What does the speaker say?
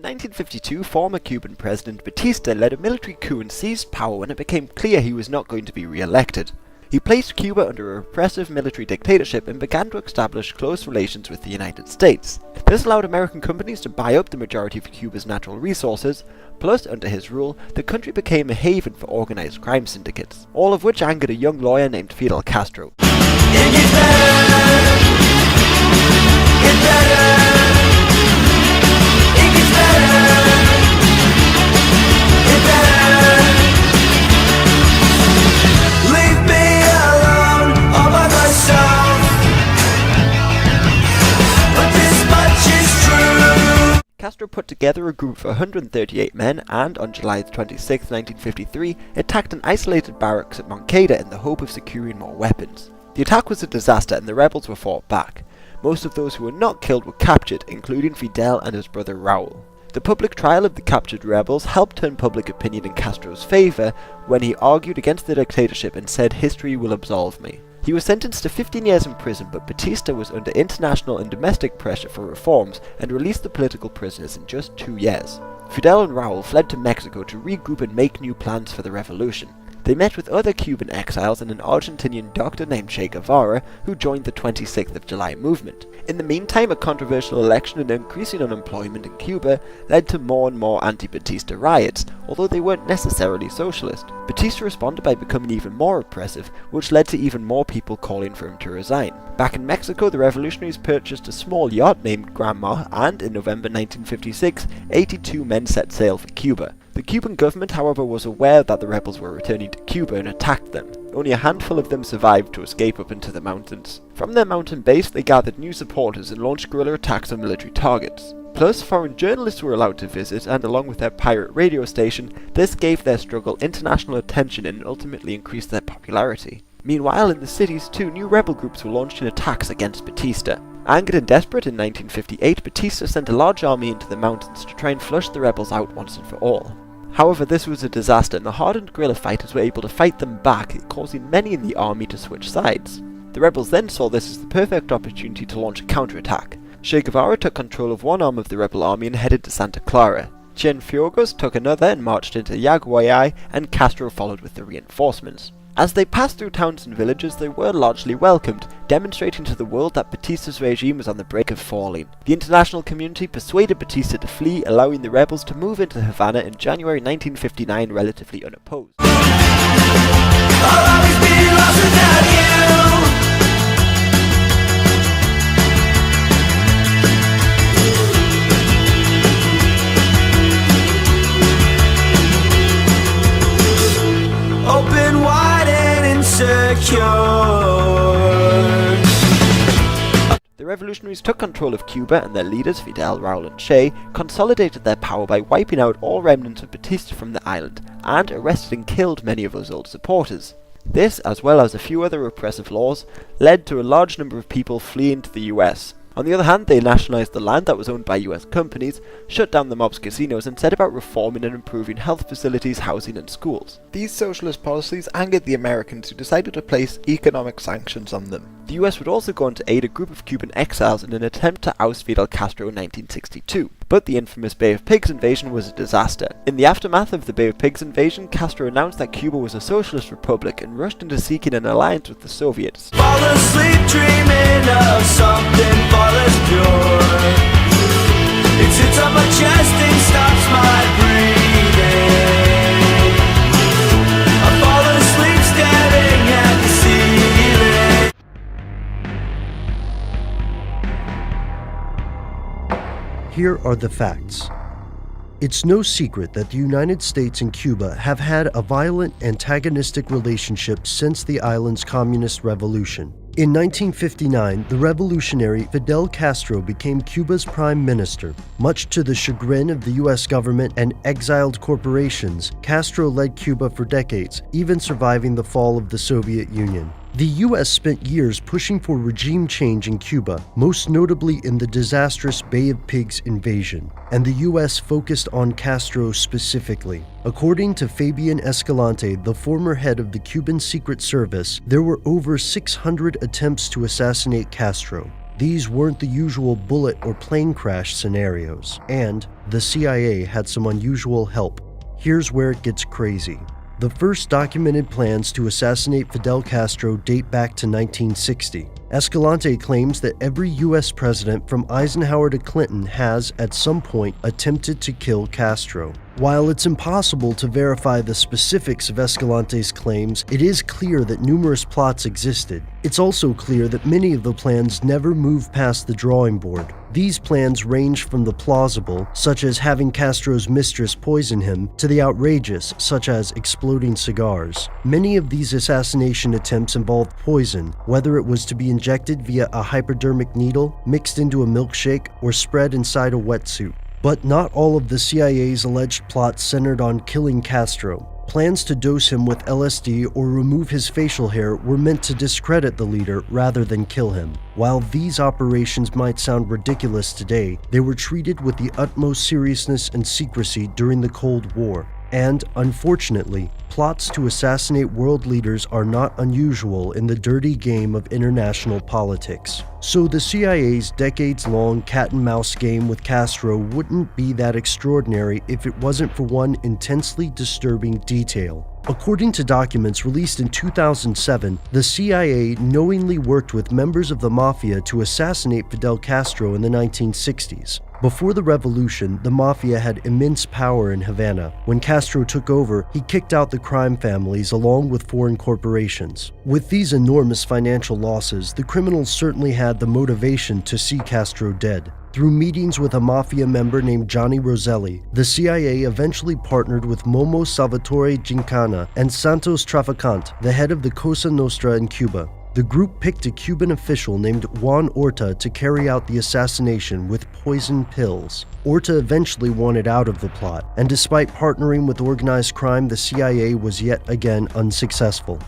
In 1952, former Cuban President Batista led a military coup and seized power when it became clear he was not going to be re-elected. He placed Cuba under a repressive military dictatorship and began to establish close relations with the United States. This allowed American companies to buy up the majority of Cuba's natural resources, plus under his rule, the country became a haven for organized crime syndicates, all of which angered a young lawyer named Fidel Castro. Castro put together a group of 138 men and, on July 26, 1953, attacked an isolated barracks at Moncada in the hope of securing more weapons. The attack was a disaster and the rebels were fought back. Most of those who were not killed were captured, including Fidel and his brother Raul. The public trial of the captured rebels helped turn public opinion in Castro's favour when he argued against the dictatorship and said, "History will absolve me." He was sentenced to 15 years in prison, but Batista was under international and domestic pressure for reforms and released the political prisoners in just 2 years. Fidel and Raul fled to Mexico to regroup and make new plans for the revolution. They met with other Cuban exiles and an Argentinian doctor named Che Guevara, who joined the 26th of July movement. In the meantime, a controversial election and increasing unemployment in Cuba led to more and more anti-Batista riots, although they weren't necessarily socialist. Batista responded by becoming even more oppressive, which led to even more people calling for him to resign. Back in Mexico, the revolutionaries purchased a small yacht named Grandma, and in November 1956, 82 men set sail for Cuba. The Cuban government, however, was aware that the rebels were returning to Cuba and attacked them. Only a handful of them survived to escape up into the mountains. From their mountain base, they gathered new supporters and launched guerrilla attacks on military targets. Plus, foreign journalists were allowed to visit, and along with their pirate radio station, this gave their struggle international attention and ultimately increased their popularity. Meanwhile, in the cities, 2 new rebel groups were launched in attacks against Batista. Angered and desperate, in 1958, Batista sent a large army into the mountains to try and flush the rebels out once and for all. However, this was a disaster, and the hardened guerrilla fighters were able to fight them back, causing many in the army to switch sides. The rebels then saw this as the perfect opportunity to launch a counterattack. Che Guevara took control of one arm of the rebel army and headed to Santa Clara. Cienfuegos took another and marched into Yaguayay, and Castro followed with the reinforcements. As they passed through towns and villages, they were largely welcomed, demonstrating to the world that Batista's regime was on the brink of falling. The international community persuaded Batista to flee, allowing the rebels to move into Havana in January 1959 relatively unopposed. Open wide and insecure. The revolutionaries took control of Cuba, and their leaders, Fidel, Raul and Che, consolidated their power by wiping out all remnants of Batista from the island, and arrested and killed many of his old supporters. This, as well as a few other repressive laws, led to a large number of people fleeing to the US. On the other hand, they nationalized the land that was owned by US companies, shut down the mob's casinos, and set about reforming and improving health facilities, housing and schools. These socialist policies angered the Americans, who decided to place economic sanctions on them. The US would also go on to aid a group of Cuban exiles in an attempt to oust Fidel Castro in 1962. But the infamous Bay of Pigs invasion was a disaster. In the aftermath of the Bay of Pigs invasion, Castro announced that Cuba was a socialist republic and rushed into seeking an alliance with the Soviets. Fall asleep dreaming of something far less pure. It sits on my chest and stops my breathing. I fall asleep staring at the ceiling. Here are the facts. It's no secret that the United States and Cuba have had a violent, antagonistic relationship since the island's communist revolution. In 1959, the revolutionary Fidel Castro became Cuba's prime minister. Much to the chagrin of the US government and exiled corporations, Castro led Cuba for decades, even surviving the fall of the Soviet Union. The US spent years pushing for regime change in Cuba, most notably in the disastrous Bay of Pigs invasion, and the US focused on Castro specifically. According to Fabian Escalante, the former head of the Cuban Secret Service, there were over 600 attempts to assassinate Castro. These weren't the usual bullet or plane crash scenarios, and the CIA had some unusual help. Here's where it gets crazy. The first documented plans to assassinate Fidel Castro date back to 1960. Escalante claims that every US president from Eisenhower to Clinton has, at some point, attempted to kill Castro. While it's impossible to verify the specifics of Escalante's claims, it is clear that numerous plots existed. It's also clear that many of the plans never moved past the drawing board. These plans range from the plausible, such as having Castro's mistress poison him, to the outrageous, such as exploding cigars. Many of these assassination attempts involved poison, whether it was to be injected via a hypodermic needle, mixed into a milkshake, or spread inside a wetsuit. But not all of the CIA's alleged plots centered on killing Castro. Plans to dose him with LSD or remove his facial hair were meant to discredit the leader rather than kill him. While these operations might sound ridiculous today, they were treated with the utmost seriousness and secrecy during the Cold War. And, unfortunately, plots to assassinate world leaders are not unusual in the dirty game of international politics. So the CIA's decades-long cat-and-mouse game with Castro wouldn't be that extraordinary if it wasn't for one intensely disturbing detail. According to documents released in 2007, the CIA knowingly worked with members of the Mafia to assassinate Fidel Castro in the 1960s. Before the revolution, the Mafia had immense power in Havana. When Castro took over, he kicked out the crime families along with foreign corporations. With these enormous financial losses, the criminals certainly had the motivation to see Castro dead. Through meetings with a Mafia member named Johnny Roselli, the CIA eventually partnered with Momo Salvatore Gincana and Santos Traficant, the head of the Cosa Nostra in Cuba. The group picked a Cuban official named Juan Orta to carry out the assassination with poison pills. Orta eventually wanted out of the plot, and despite partnering with organized crime, the CIA was yet again unsuccessful.